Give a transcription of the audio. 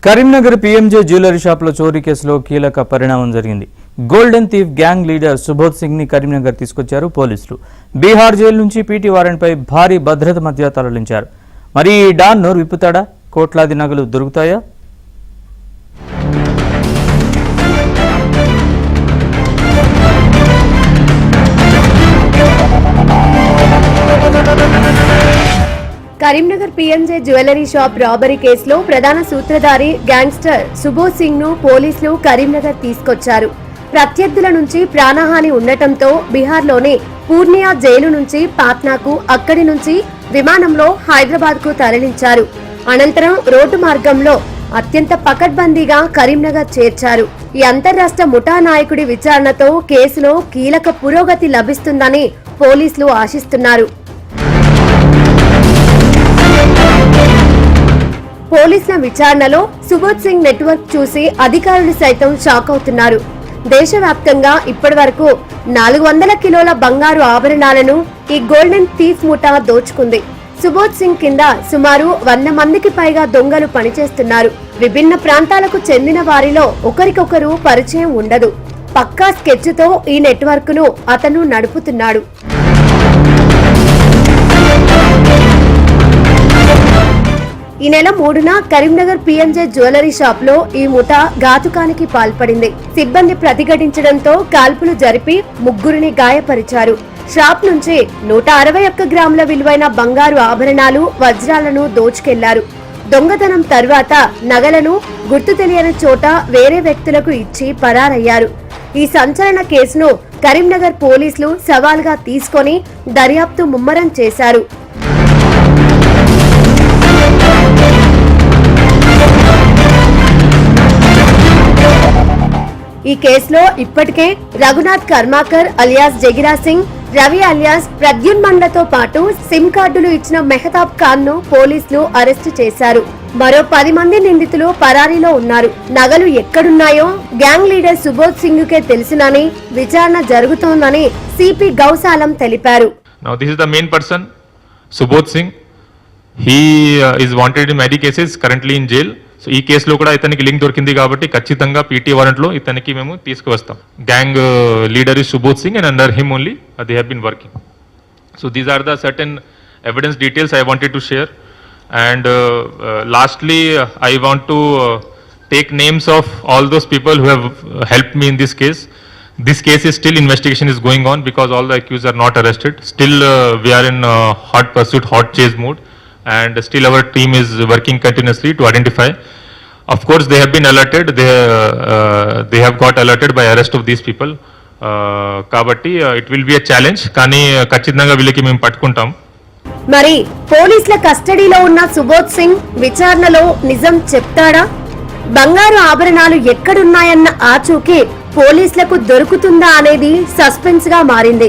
Karimnagar PMJ jewellery షాప్లో చోరీ కేసులో కీలక పరిణామం జరిగింది. Golden thief gang leader Subodh Singh ని కరీంనగర్ తీసుకొచ్చారు పోలీసులు. బీహార్ జైలు నుంచి పీటీ వారెంట్పై భారీ భద్రత మధ్య తరలించారు. మరి ఈ డాన్ నోరు విప్పుతాడా? కోట్లాది నగలు దొరుకుతాయా? Karimnagar PMJ jewellery shop robbery కేసులో ప్రధాన సూత్రధారి గ్యాంగ్స్టర్ సుబోధ్ సింగ్ ను పోలీసులు కరీంనగర్ తీసుకొచ్చారు. ప్రత్యర్థుల నుంచి ప్రాణహాని ఉండటంతో బీహార్లోని పూర్నియా జైలు నుంచి పాట్నాకు, అక్కడి నుంచి విమానంలో హైదరాబాద్ కు తరలించారు. అనంతరం రోడ్డు మార్గంలో అత్యంత పకడ్బందీగా కరీంనగర్ చేర్చారు. ఈ అంతర్రాష్ట్ర ముఠా నాయకుడి విచారణతో కేసులో కీలక పురోగతి లభిస్తుందని పోలీసులు ఆశిస్తున్నారు. పోలీసుల విచారణలో సుబోధ్ సింగ్ నెట్వర్క్ చూసి అధికారులు సైతం షాక్ అవుతున్నారు. దేశవ్యాప్తంగా ఇప్పటి వరకు 400 కిలోల బంగారు ఆభరణాలను ఈ గోల్డెన్ థీఫ్ ముఠా దోచుకుంది. సుబోధ్ సింగ్ కింద సుమారు 100 మందికి పైగా దొంగలు పనిచేస్తున్నారు. విభిన్న ప్రాంతాలకు చెందిన వారిలో ఒకరికొకరు పరిచయం ఉండదు. పక్కా స్కెచ్ తో ఈ నెట్వర్క్ ను అతను నడుపుతున్నాడు. ఈ నెల 3న కరీంనగర్ పీఎంజే జ్యువెలరీ షాప్ లో ఈ ముఠా ఘాతుకానికి పాల్పడింది. సిబ్బంది ప్రతిఘటించడంతో కాల్పులు జరిపి ముగ్గురిని గాయపరిచారు. షాప్ నుంచి 161 గ్రాముల విలువైన బంగారు ఆభరణాలు, వజ్రాలను దోచుకెళ్లారు. దొంగతనం తర్వాత నగలను గుర్తు తెలియని చోట వేరే వ్యక్తులకు ఇచ్చి పరారయ్యారు. ఈ సంచలన కేసును కరీంనగర్ పోలీసులు సవాల్గా తీసుకొని దర్యాప్తు ముమ్మరం చేశారు. ఈ కేసులో ఇప్పటికే రఘునాథ్ కర్మాకర్ అలియాస్ జగిరా సింగ్, రవి అలియాస్ ప్రద్యున్మన్లతో పాటు సిమ్ కార్డులు ఇచ్చిన మెహతాబ్ ఖాన్ ను పోలీసులు అరెస్టు చేశారు. మరో 10 మంది నిందితులు పరారీలో ఉన్నారు. నగలు ఎక్కడున్నాయో గ్యాంగ్ లీడర్ సుబోధ్ సింగ్ కే తెలుసునని విచారణ జరుగుతోందని సిపి గౌసాలం తెలిపారు. Now this is the main person, Subodh Singh. He is wanted in many cases, currently in jail. So ఈ కేసులో కూడా ఇతనికి లింక్ దొరికింది కాబట్టి ఖచ్చితంగా పీటీ వారెంట్లో ఇతనికి మేము తీసుకువస్తాం. Gang leader is Subodh Singh and under him only they have been working. So these are the certain evidence details I wanted to share. And lastly I want to take names of all those people who have helped me in this case. This case is still investigation is going on because all the accused are not arrested. Still we are in hot pursuit, hot chase mode, and still our team is working continuously to identify. Of course they have been alerted, they have got alerted by arrest of these people. Kabatti it will be a challenge కానీ ఖచ్చితంగా వీళ్ళకి మేము పట్టుకుంటాం. మరి పోలీసుల కస్టడీలో ఉన్న సుబోధ్ సింగ్ విచారణలో నిజం చెప్తాడా? బంగారు ఆభరణాలు ఎక్కడున్నాయన్న ఆచూకీ పోలీసులకు దొరుకుతుందా అనేది సస్పెన్స్ గా మారింది.